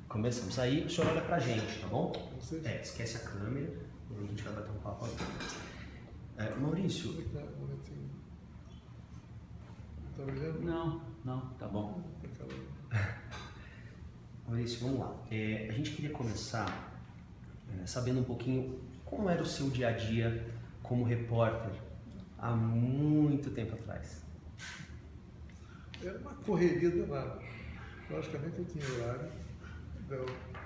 Começamos. Aí o senhor olha pra gente, tá bom? Você? Esquece a câmera e a gente vai bater um papo aqui. Maurício. Um momentinho. Tá olhando? Não, tá bom. Tá calando. Maurício, vamos lá. A gente queria começar sabendo um pouquinho como era o seu dia a dia como repórter há muito tempo atrás. Era uma correria danada. Logicamente eu tinha horário, então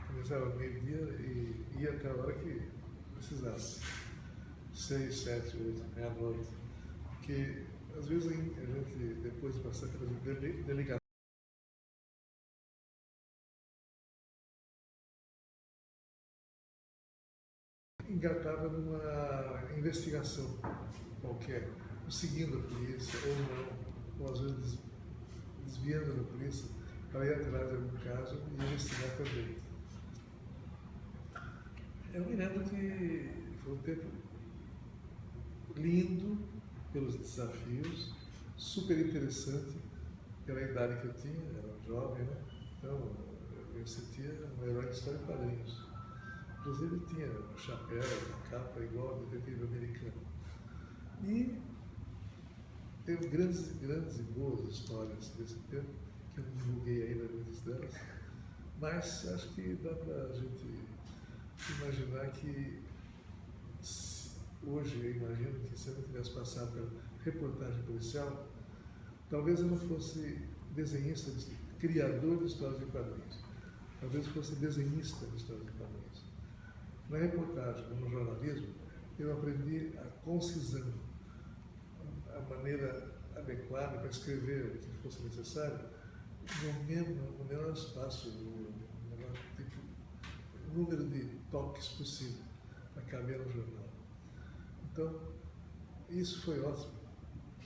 começava meio-dia e ia até a hora que precisasse. 6, 7, 8, meia-noite. Porque às vezes a gente, depois de passar pelas delegações, engatava numa investigação qualquer, seguindo a polícia ou não, ou às vezes desviando da polícia para ir atrás de algum caso e investigar também. Eu me lembro que foi um tempo lindo pelos desafios, super interessante pela idade que eu tinha, era um jovem, né? Então eu sentia um herói de história em quadrinhos. Inclusive tinha um chapéu, uma capa igual ao detetive americano. E teve grandes e boas histórias desse tempo, que eu não divulguei ainda muitas delas, mas acho que dá para a gente imaginar que hoje eu imagino que se eu não tivesse passado pela reportagem policial, talvez eu não fosse desenhista, criador de histórias em quadrinhos. Talvez eu fosse desenhista de histórias em quadrinhos. Na reportagem, no jornalismo, eu aprendi a concisão, a maneira adequada para escrever o que fosse necessário, no menor espaço, no menor número de toques possível para caber no jornal. Então, isso foi ótimo,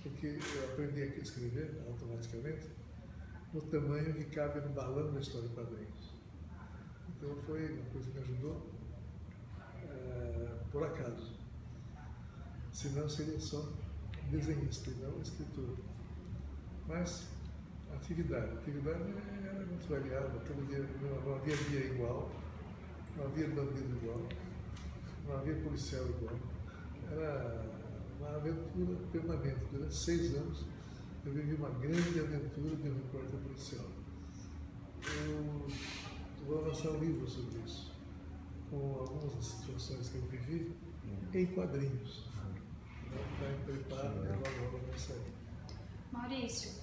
porque eu aprendi a escrever automaticamente no tamanho que cabe no balão da história em quadrinhos. Então, foi uma coisa que me ajudou por acaso. Senão seria só desenhista e não escritor. Mas a atividade era muito variada, todo dia não havia dia igual, não havia bandido igual, não havia policial igual. Era uma aventura permanente. Durante 6 anos eu vivi uma grande aventura de um repórter policial. Eu vou lançar um livro sobre isso, com algumas situações que eu vivi em quadrinhos. Está preparado, logo vai sair. Maurício,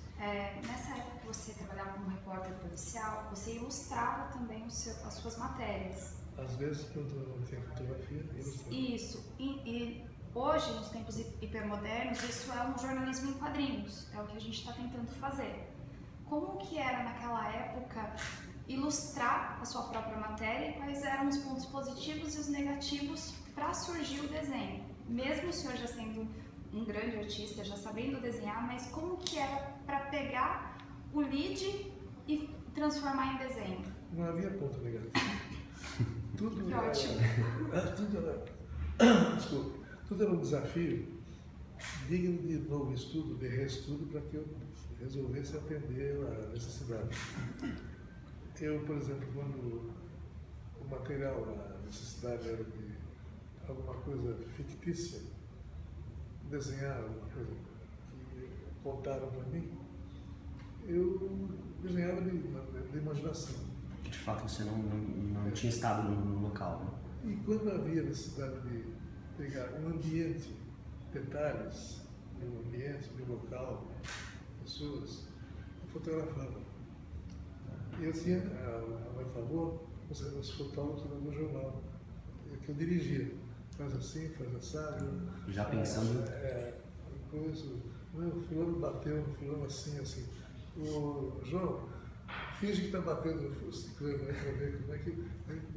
nessa época que você trabalhava como repórter policial, você ilustrava também as suas matérias. Às vezes, quando não tem fotografia, ilustrava. Isso. E hoje, nos tempos hipermodernos, isso é um jornalismo em quadrinhos. É o que a gente está tentando fazer. Como que era naquela época ilustrar a sua própria matéria e quais eram os pontos positivos e os negativos para surgir o desenho? Mesmo o senhor já sendo um grande artista, já sabendo desenhar, mas como que era para pegar o lead e transformar em desenho? Não havia ponto negativo. Tudo Que era, ótimo. tudo era um desafio digno de novo estudo, de reestudo, para que eu resolvesse atender a necessidade. Eu, por exemplo, quando o material, a necessidade era de alguma coisa fictícia, desenhar alguma coisa que contaram para mim, eu desenhava de imaginação. De fato você não tinha estado no local, né? E quando havia necessidade de pegar um ambiente, detalhes de um ambiente, de um local, pessoas, eu fotografava. E eu tinha, a meu favor, os fotógrafos do jornal, que eu dirigia. Faz assim, faz assado. Já pensando. Fulano bateu, fulano assim, assim. O João, finge que está batendo no ciclano, né, para ver como é que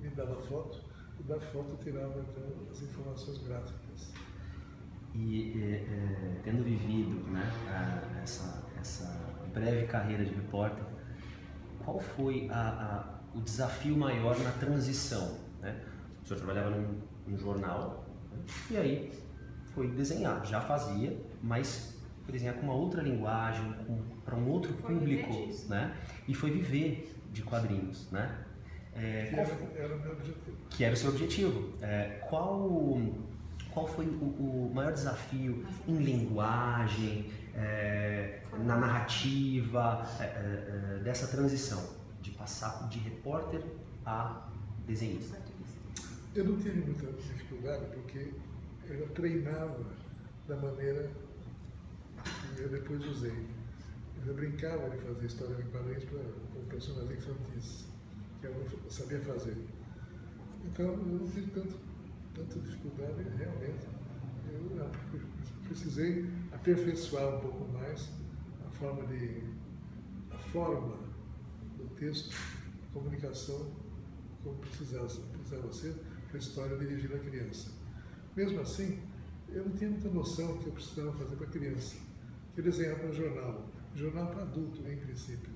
me dava foto. E da foto eu tirava então as informações gráficas. E tendo vivido, né, essa breve carreira de repórter, qual foi o desafio maior na transição, né? O senhor trabalhava num jornal, né? E aí foi desenhar, já fazia, mas foi desenhar com uma outra linguagem, para um outro público, né? E foi viver de quadrinhos, né? Era o meu objetivo. Que era o seu objetivo. Qual foi o maior desafio em linguagem, na narrativa, dessa transição, de passar de repórter a desenhista? Eu não tive muita dificuldade porque eu já treinava da maneira que eu depois usei. Eu brincava de fazer história em quadrinhos com personagens infantis, que eu sabia fazer. Então eu não tive tanta dificuldade realmente. Eu precisei aperfeiçoar um pouco mais a forma do texto, a comunicação, como precisava ser para a história dirigida à criança. Mesmo assim, eu não tinha muita noção do que eu precisava fazer para a criança. Eu desenhava para jornal para adulto, em princípio.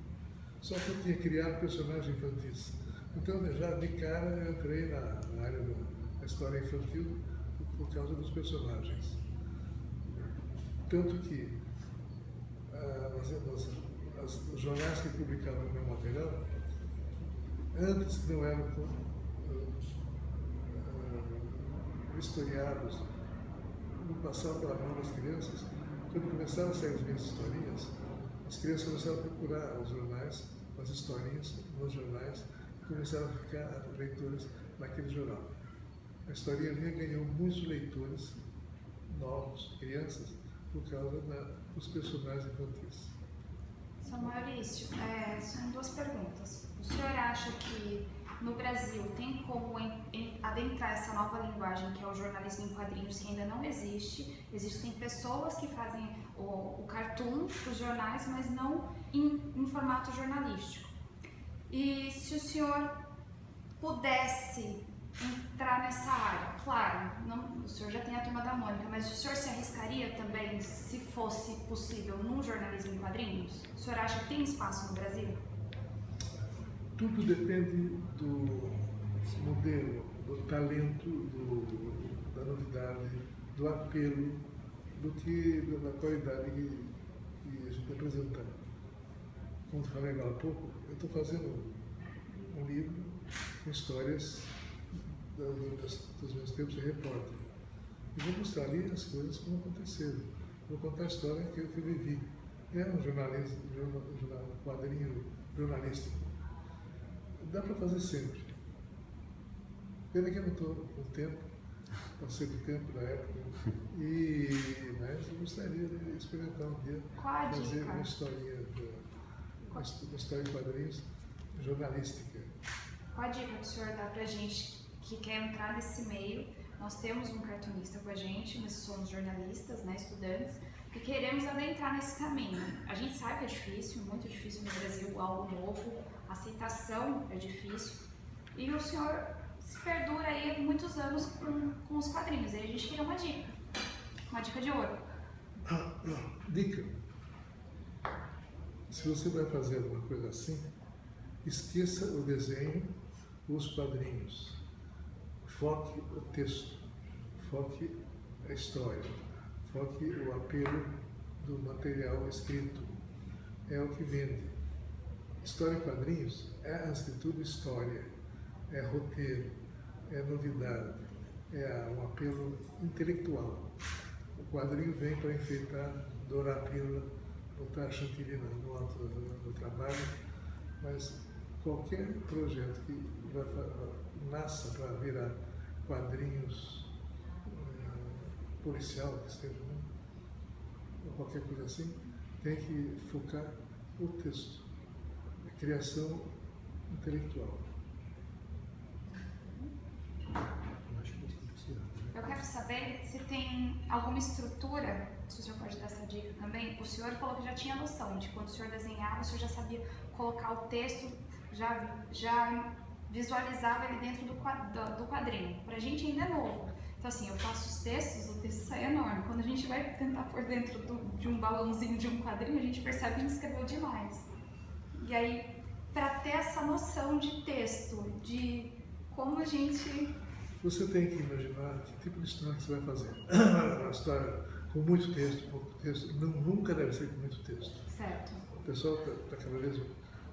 Só que eu tinha criado personagens infantis. Então, já de cara, eu entrei na área da história infantil por causa dos personagens. Tanto que os jornais que publicavam o meu material, antes não eram historiados, não passavam pela mão das crianças. Quando começaram a sair as minhas historinhas, as crianças começaram a procurar os jornais, as historinhas nos jornais, e começaram a ficar leitores naquele jornal. A historinha minha ganhou muitos leitores novos, crianças, por causa dos personagens infantis. Sr. Maurício, são duas perguntas. O senhor acha que no Brasil tem como adentrar essa nova linguagem que é o jornalismo em quadrinhos que ainda não existe? Existem pessoas que fazem o cartoon dos jornais, mas não em formato jornalístico. E se o senhor pudesse entrar nessa área, claro, o senhor já tem a Turma da Mônica, mas o senhor se arriscaria também, se fosse possível, num jornalismo em quadrinhos? O senhor acha que tem espaço no Brasil? Tudo depende do modelo, do talento, da novidade, do apelo, da qualidade que a gente apresentar. Como eu falei agora há pouco, eu estou fazendo um livro com histórias dos meus tempos de repórter. E vou mostrar ali as coisas como aconteceram. Vou contar a história que eu vivi. É um quadrinho jornalístico. Dá para fazer sempre. Pena que eu não estou com tempo, passei do tempo da época, mas eu gostaria de experimentar um dia fazer uma historinha, uma história em quadrinhos jornalística. Qual a dica que o senhor dá para a gente que quer entrar nesse meio? Nós temos um cartunista com a gente, mas somos jornalistas, né, estudantes, que queremos adentrar nesse caminho. A gente sabe que é difícil, muito difícil no Brasil, algo novo, a aceitação é difícil, e o senhor se perdura aí há muitos anos com os quadrinhos. Aí a gente queria uma dica de ouro. Dica: se você vai fazer alguma coisa assim, esqueça o desenho, os quadrinhos. Foque o texto, foque a história, foque o apelo do material escrito. É o que vende. História em quadrinhos é, antes de tudo, história, é roteiro, é novidade, é um apelo intelectual. O quadrinho vem para enfeitar, dourar a pílula, botar a chantilly no alto do trabalho, mas qualquer projeto que nasça para virar quadrinhos policial, que seja, né? Ou qualquer coisa assim, tem que focar o texto, a criação intelectual. Eu quero saber se tem alguma estrutura, se o senhor pode dar essa dica também. O senhor falou que já tinha noção de quando o senhor desenhava, o senhor já sabia colocar o texto, já visualizava ele dentro do quadrinho. Pra gente ainda é novo. Então assim, eu faço os textos, o texto sai enorme. Quando a gente vai tentar pôr dentro de um balãozinho de um quadrinho, a gente percebe que a gente escreveu demais. E aí, para ter essa noção de texto, de como a gente... Você tem que imaginar que tipo de história que você vai fazer. Uma história com muito texto, pouco texto, nunca deve ser com muito texto. Certo. O pessoal está cada vez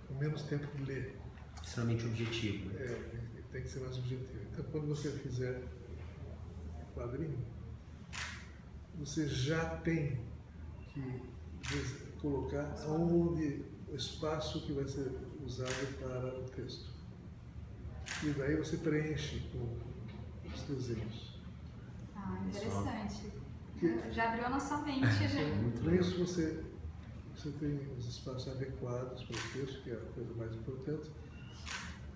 com menos tempo de ler. Extremamente objetivo. Tem que ser mais objetivo. Então, quando você fizer quadrinho, você já tem que colocar onde o espaço que vai ser usado para o texto. E daí você preenche com os desenhos. Ah, interessante. Que- Já abriu a nossa mente, já. Com isso você tem os espaços adequados para o texto, que é a coisa mais importante.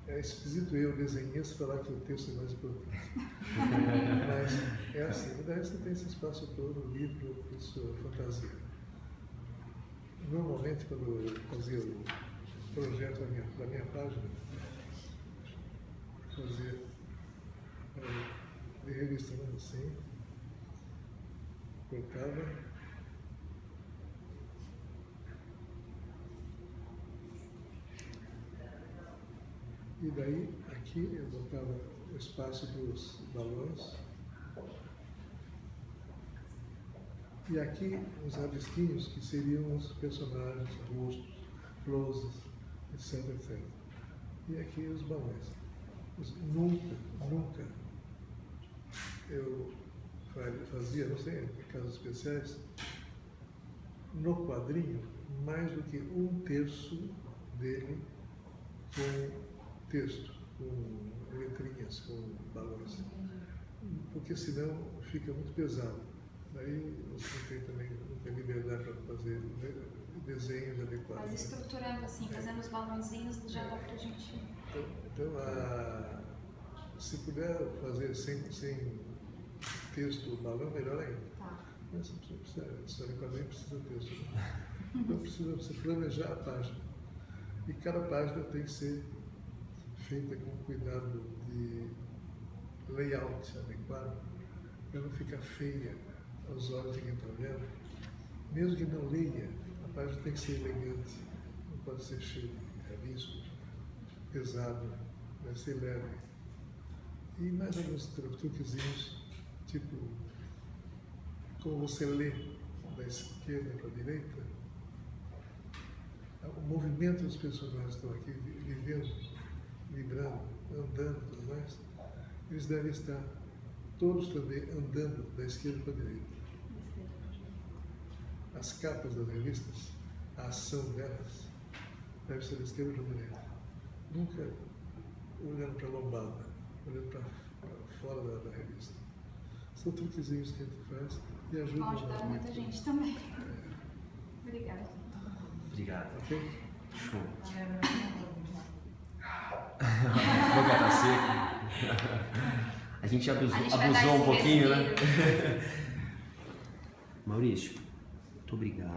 É esquisito eu, desenhista, falar que o texto é mais importante. Mas é assim, daí você tem esse espaço todo livre para sua fantasia. Normalmente, quando eu fazia o projeto da minha página, fazia de revista, né, assim, cortava. E daí, aqui, eu botava o espaço dos balões. E aqui, os rabisquinhos, que seriam os personagens, rostos, closes, etc, etc. E aqui, os balões. Nunca eu fazia, não sei, em casos especiais, no quadrinho, mais do que 1/3 dele com texto, com letrinhas, com balões, porque senão fica muito pesado. Daí você não tem liberdade para fazer desenhos adequados. Mas estruturando assim, fazendo os balãozinhos, já dá pra gente... Então, se puder fazer sem texto o balão, melhor ainda. Tá. Mas você precisa, história em quadrinho precisa de texto. Então precisa você planejar a página. E cada página tem que ser feita com cuidado de layout adequado, para não ficar feia aos olhos de quem está olhando. Mesmo que não leia, a página tem que ser elegante, não pode ser cheio de rabisco, pesado, deve ser leve. E mais alguns truquezinhos, tipo, como você lê da esquerda para a direita, o movimento dos personagens que estão aqui vivendo, vibrando, andando e tudo mais, eles devem estar todos também andando da esquerda para a direita. As capas das revistas, a ação delas, deve ser da esquerda para a direita. Nunca olhando para a lombada, olhando para fora da revista. São truquezinhos que a gente faz e ajudam. Vão ajudar muita gente também. Obrigada. Obrigado. Ok? Show. Boca tá seca. A gente abusou vai dar um esse pouquinho, né? respiro. Maurício, muito obrigado.